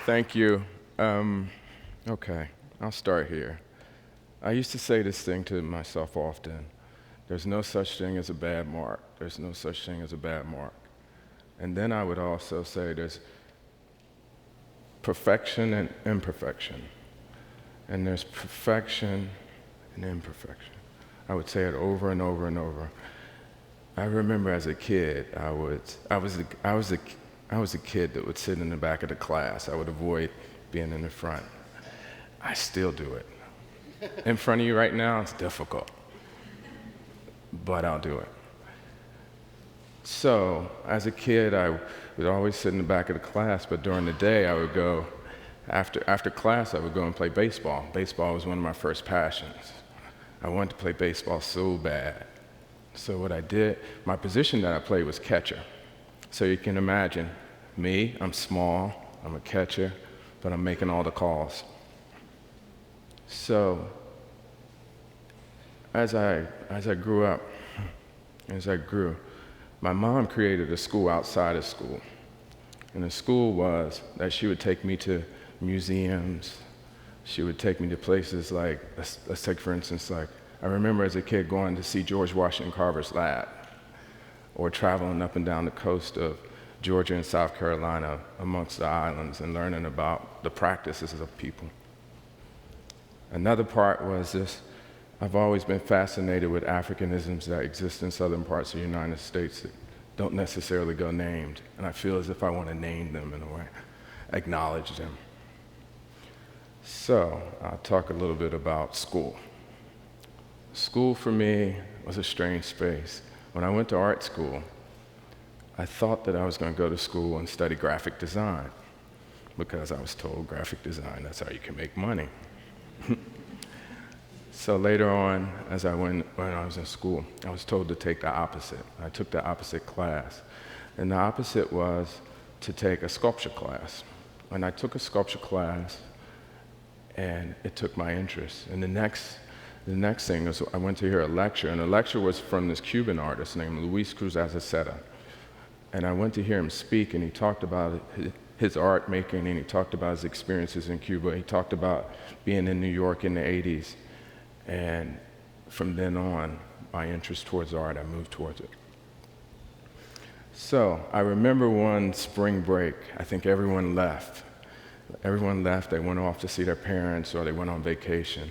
Thank you. Okay, I'll start here. I used to say this thing to myself often. There's no such thing as a bad mark. There's no such thing as a bad mark. And then I would also say there's perfection and imperfection. And there's perfection and imperfection. I would say it over and over and over. I remember as a kid, I was a kid that would sit in the back of the class. I would avoid being in the front. I still do it. In front of you right now, it's difficult, but I'll do it. So, as a kid, I would always sit in the back of the class, but during the day, I would go, after class, I would go and play baseball. Baseball was one of my first passions. I wanted to play baseball so bad. So what I did, my position that I played was catcher. So you can imagine, me, I'm small, I'm a catcher, but I'm making all the calls. So, as I grew, my mom created a school outside of school. And the school was that she would take me to museums, she would take me to places like, let's take for instance, like, I remember as a kid going to see George Washington Carver's lab, or traveling up and down the coast of Georgia and South Carolina amongst the islands and learning about the practices of people. Another part was this, I've always been fascinated with Africanisms that exist in southern parts of the United States that don't necessarily go named, and I feel as if I want to name them in a way, acknowledge them. So, I'll talk a little bit about school. School for me was a strange space. When I went to art school, I thought that I was going to go to school and study graphic design because I was told graphic design, that's how you can make money. So later on, when I was in school, I was told to take the opposite. I took the opposite class. And the opposite was to take a sculpture class. And I took a sculpture class, and it took my interest. And the next thing was I went to hear a lecture, and the lecture was from this Cuban artist named Luis Cruz Azaceta. And I went to hear him speak, and he talked about his art making, and he talked about his experiences in Cuba. He talked about being in New York in the 80s. And from then on, my interest towards art, I moved towards it. So I remember one spring break, I think everyone left. Everyone left, they went off to see their parents or they went on vacation.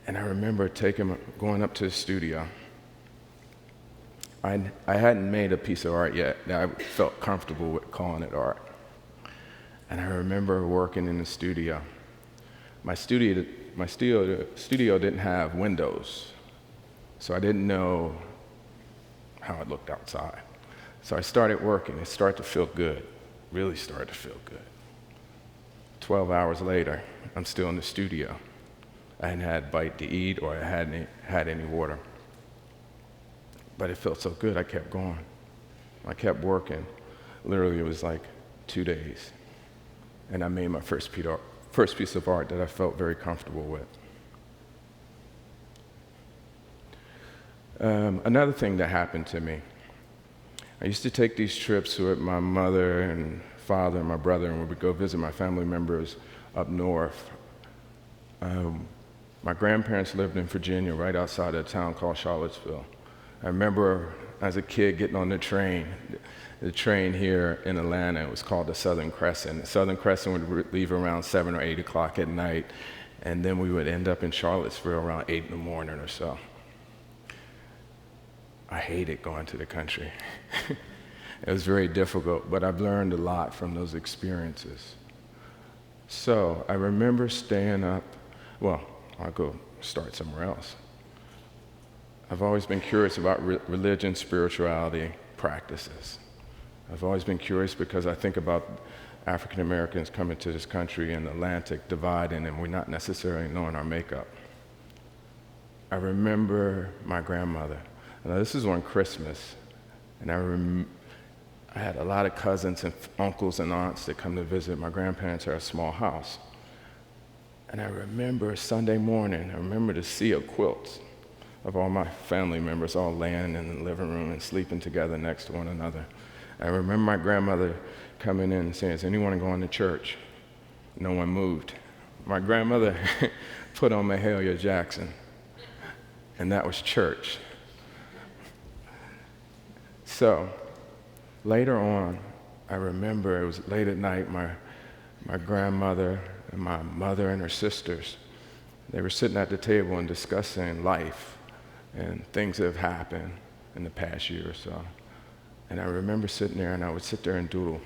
And I remember going up to the studio. I hadn't made a piece of art yet that I felt comfortable with calling it art. And I remember working in the studio. My studio didn't have windows, so I didn't know how it looked outside. So I started working. It started to feel good, really started to feel good. 12 hours later, I'm still in the studio. I hadn't had a bite to eat or I hadn't had any water. But it felt so good, I kept going. I kept working. Literally, it was like 2 days. And I made my first piece of art that I felt very comfortable with. Another thing that happened to me, I used to take these trips with my mother and father and my brother, and we would go visit my family members up north. My grandparents lived in Virginia, right outside of a town called Charlottesville. I remember as a kid getting on the train here in Atlanta. It was called the Southern Crescent. The Southern Crescent would leave around 7 or 8 o'clock at night, and then we would end up in Charlottesville around 8 in the morning or so. I hated going to the country. It was very difficult, but I've learned a lot from those experiences. So I remember staying up, I'll go start somewhere else. I've always been curious about religion, spirituality, practices. I've always been curious because I think about African Americans coming to this country and the Atlantic dividing, and we're not necessarily knowing our makeup. I remember my grandmother. Now, this is on Christmas, and I had a lot of cousins and uncles and aunts that come to visit. My grandparents had a small house. And I remember Sunday morning, I remember the sea of quilts of all my family members all laying in the living room and sleeping together next to one another. I remember my grandmother coming in and saying, "Is anyone going to church?" No one moved. My grandmother put on Mahalia Jackson, and that was church. So later on, I remember it was late at night, my grandmother and my mother and her sisters, they were sitting at the table and discussing life and things that have happened in the past year or so. And I remember sitting there, and I would sit there and doodle.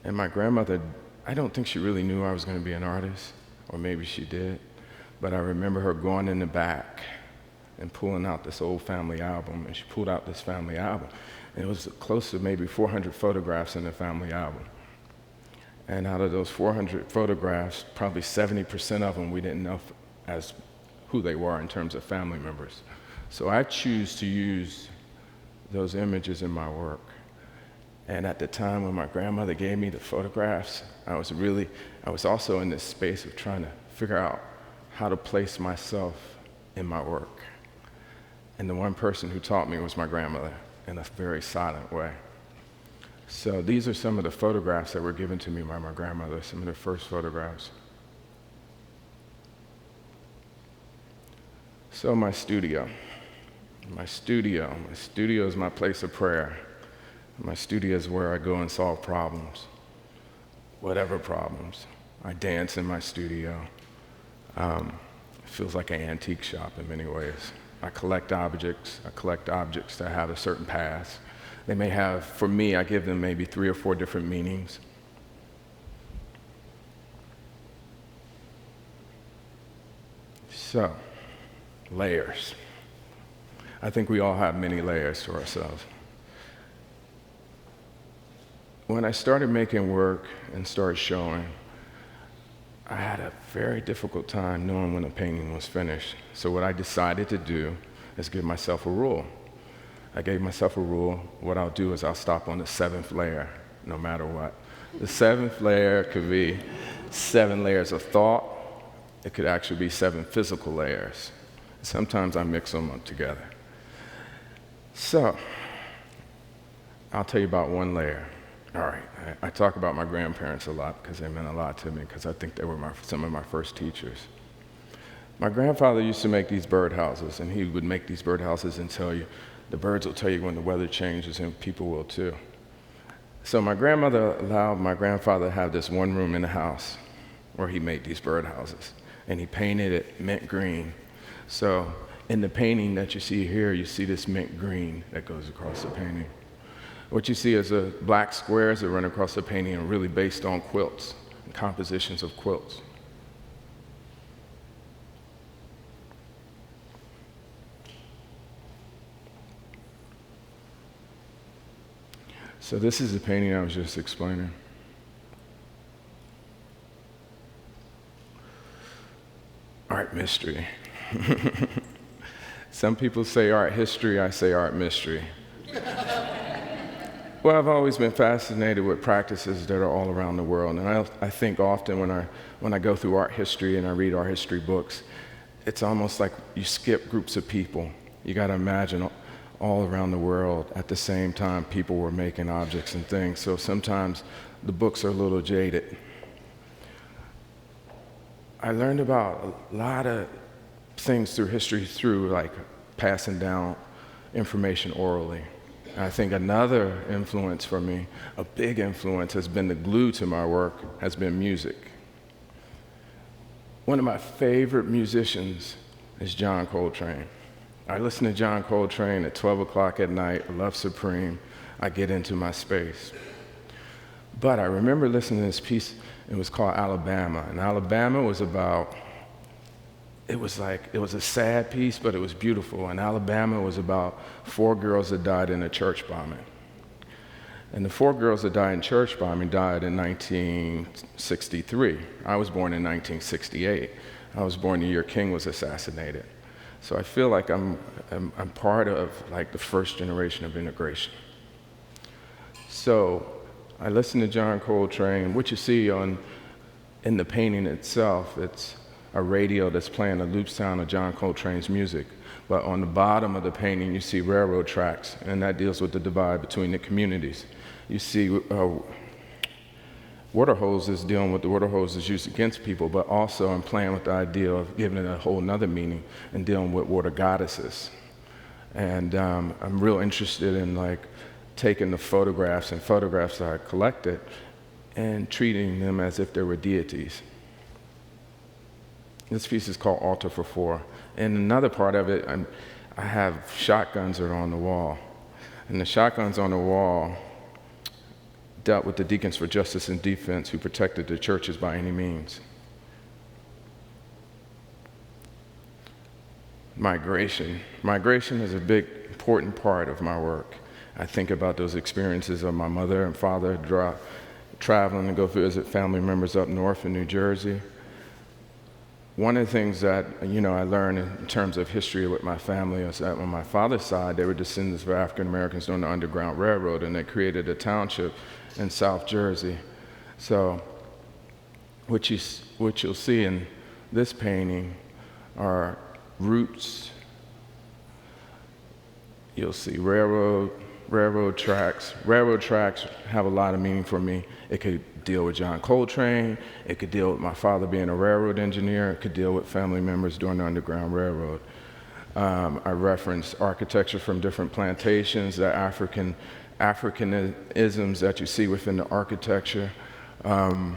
And my grandmother, I don't think she really knew I was going to be an artist, or maybe she did, but I remember her going in the back and pulling out this old family album, and she pulled out this family album. And it was close to maybe 400 photographs in the family album. And out of those 400 photographs, probably 70% of them we didn't know as who they were in terms of family members. So I choose to use those images in my work. And at the time when my grandmother gave me the photographs, I was also in this space of trying to figure out how to place myself in my work. And the one person who taught me was my grandmother in a very silent way. So these are some of the photographs that were given to me by my grandmother, some of the first photographs. So my studio is my place of prayer. My studio is where I go and solve problems, whatever problems. I dance in my studio. It feels like an antique shop in many ways. I collect objects that have a certain past. They may have, for me, I give them maybe 3 or 4 different meanings. So, layers. I think we all have many layers to ourselves. When I started making work and started showing, I had a very difficult time knowing when a painting was finished. So what I decided to do is give myself a rule. I gave myself a rule. What I'll do is I'll stop on the 7th layer, no matter what. The 7th layer could be 7 layers of thought. It could actually be 7 physical layers. Sometimes I mix them up together. So, I'll tell you about one layer. All right, I talk about my grandparents a lot because they meant a lot to me, because I think they were some of my first teachers. My grandfather used to make these birdhouses, and he would make these birdhouses and tell you, the birds will tell you when the weather changes, and people will too. So my grandmother allowed my grandfather to have this one room in the house where he made these birdhouses, and he painted it mint green. So in the painting that you see here, you see this mint green that goes across the painting. What you see is black squares that run across the painting are really based on quilts and compositions of quilts. So this is the painting I was just explaining. Art mystery. Some people say art history, I say art mystery. Well, I've always been fascinated with practices that are all around the world, and I think often when I go through art history and I read art history books, it's almost like you skip groups of people. You got to imagine all around the world at the same time people were making objects and things, so sometimes the books are a little jaded. I learned about a lot of things through history through like passing down information orally. I think another influence for me, a big influence, has been the glue to my work, has been music. One of my favorite musicians is John Coltrane. I listen to John Coltrane at 12 o'clock at night, Love Supreme. I get into my space. But I remember listening to this piece, it was called Alabama, and Alabama was about, it was a sad piece, but it was beautiful. And Alabama was about 4 girls that died in a church bombing. And the 4 girls that died in church bombing died in 1963. I was born in 1968. I was born the year King was assassinated. So I feel like I'm part of like the first generation of integration. So I listened to John Coltrane. What you see in the painting itself, it's a radio that's playing a loop sound of John Coltrane's music. But on the bottom of the painting, you see railroad tracks, and that deals with the divide between the communities. You see water hoses, dealing with the water hoses used against people, but also I'm playing with the idea of giving it a whole nother meaning and dealing with water goddesses. And I'm real interested in like taking the photographs that I collected and treating them as if they were deities. This piece is called Altar for Four. And another part of it, I have shotguns that are on the wall. And the shotguns on the wall dealt with the deacons for justice and defense who protected the churches by any means. Migration. Migration is a big, important part of my work. I think about those experiences of my mother and father traveling to go visit family members up north in New Jersey. One of the things that, I learned in terms of history with my family is that on my father's side, they were descendants of African Americans during the Underground Railroad, and they created a township in South Jersey. So what you'll see in this painting are roots. You'll see railroad tracks. Railroad tracks have a lot of meaning for me. It could deal with John Coltrane. It could deal with my father being a railroad engineer. It could deal with family members during the Underground Railroad. I reference architecture from different plantations, the Africanisms that you see within the architecture. I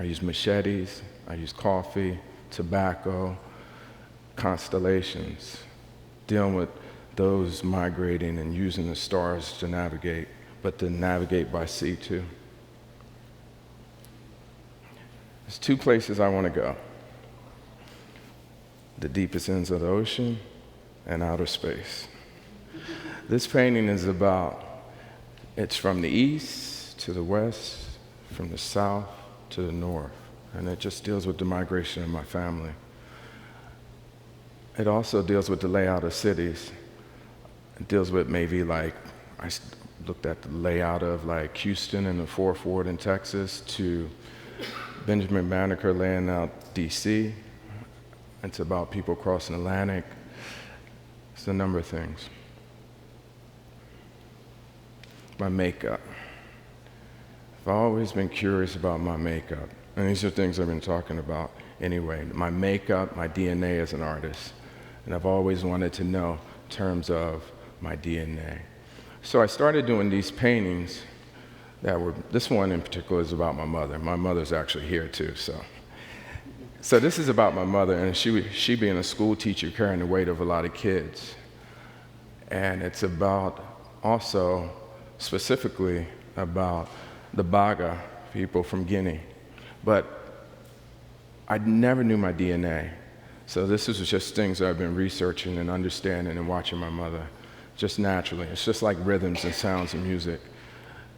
use machetes. I use coffee, tobacco, constellations, dealing with those migrating and using the stars to navigate, but to navigate by sea too. There's two places I want to go: the deepest ends of the ocean and outer space. This painting is it's from the east to the west, from the south to the north, and it just deals with the migration of my family. It also deals with the layout of cities. It deals with maybe I looked at the layout of Houston and the Fourth Ward in Texas to Benjamin Banneker laying out DC. It's about people crossing the Atlantic. It's a number of things. My makeup. I've always been curious about my makeup. And these are things I've been talking about anyway. My makeup, my DNA as an artist. And I've always wanted to know in terms of my DNA. So I started doing these paintings this one in particular is about my mother. My mother's actually here too, so this is about my mother, and she being a school teacher carrying the weight of a lot of kids. And it's about also specifically about the Baga people from Guinea. But I never knew my DNA. So this is just things that I've been researching and understanding and watching my mother, just naturally. It's just like rhythms and sounds and music.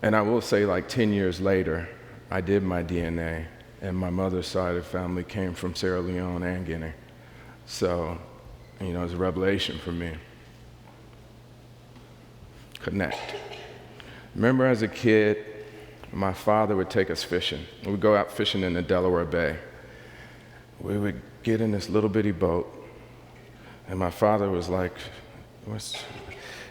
And I will say 10 years later, I did my DNA, and my mother's side of the family came from Sierra Leone and Guinea. So, it was a revelation for me. Connect. Remember as a kid, my father would take us fishing. We'd go out fishing in the Delaware Bay. We would get in this little bitty boat, and my father was like,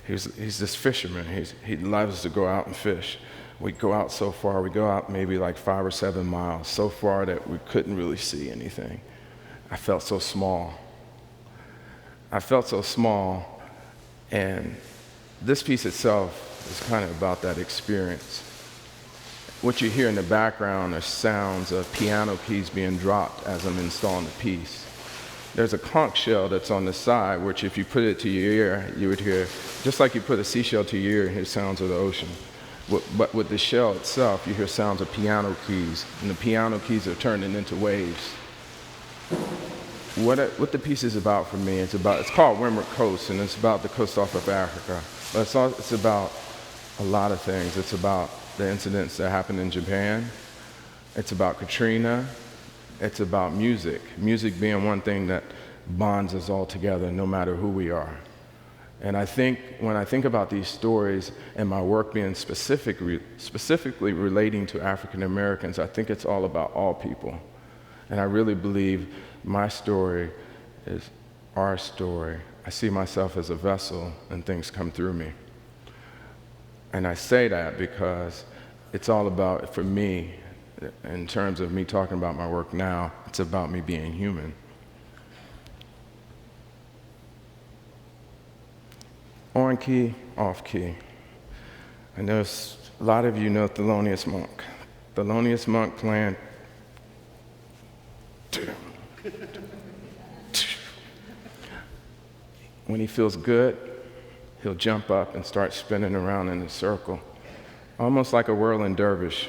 he's this fisherman. He loves to go out and fish. We'd go out so far. We'd go out maybe 5 or 7 miles, so far that we couldn't really see anything. I felt so small. And this piece itself is kind of about that experience. What you hear in the background are sounds of piano keys being dropped as I'm installing the piece. There's a conch shell that's on the side, which if you put it to your ear, you would hear, just like you put a seashell to your ear and hear sounds of the ocean. But with the shell itself, you hear sounds of piano keys, and the piano keys are turning into waves. What the piece is about for me, it's called Windward Coast, and it's about the coast off of Africa. But it's about a lot of things. It's about the incidents that happened in Japan. It's about Katrina. It's about music. Music being one thing that bonds us all together, no matter who we are. And I think when I think about these stories and my work being specifically relating to African Americans, I think it's all about all people. And I really believe my story is our story. I see myself as a vessel and things come through me. And I say that because it's all about, for me, In terms of me talking about my work now, it's about me being human. On key, off key. I know a lot of you know Thelonious Monk. Thelonious Monk playing. When he feels good, he'll jump up and start spinning around in a circle, almost like a whirling dervish,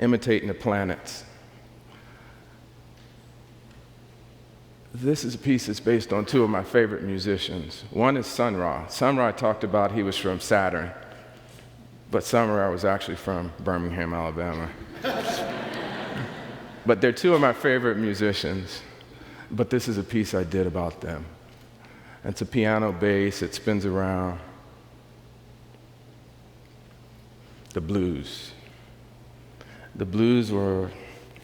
imitating the planets. This is a piece that's based on two of my favorite musicians. One is Sun Ra. Sun Ra talked about he was from Saturn, but Sun Ra was actually from Birmingham, Alabama. But they're two of my favorite musicians, but this is a piece I did about them. It's a piano bass, it spins around. The blues. The blues were,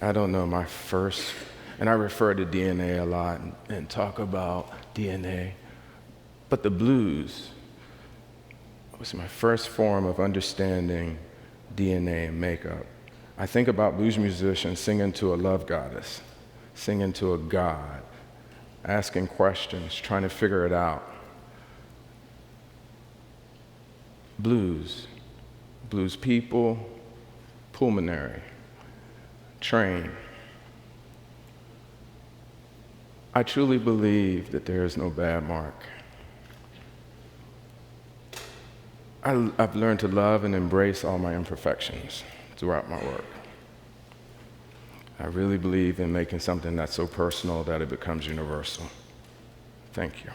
I don't know, my first, and I refer to DNA a lot and talk about DNA, but the blues was my first form of understanding DNA and makeup. I think about blues musicians singing to a love goddess, singing to a god, asking questions, trying to figure it out. Blues people, pulmonary, train. I truly believe that there is no bad mark. I've learned to love and embrace all my imperfections throughout my work. I really believe in making something that's so personal that it becomes universal. Thank you.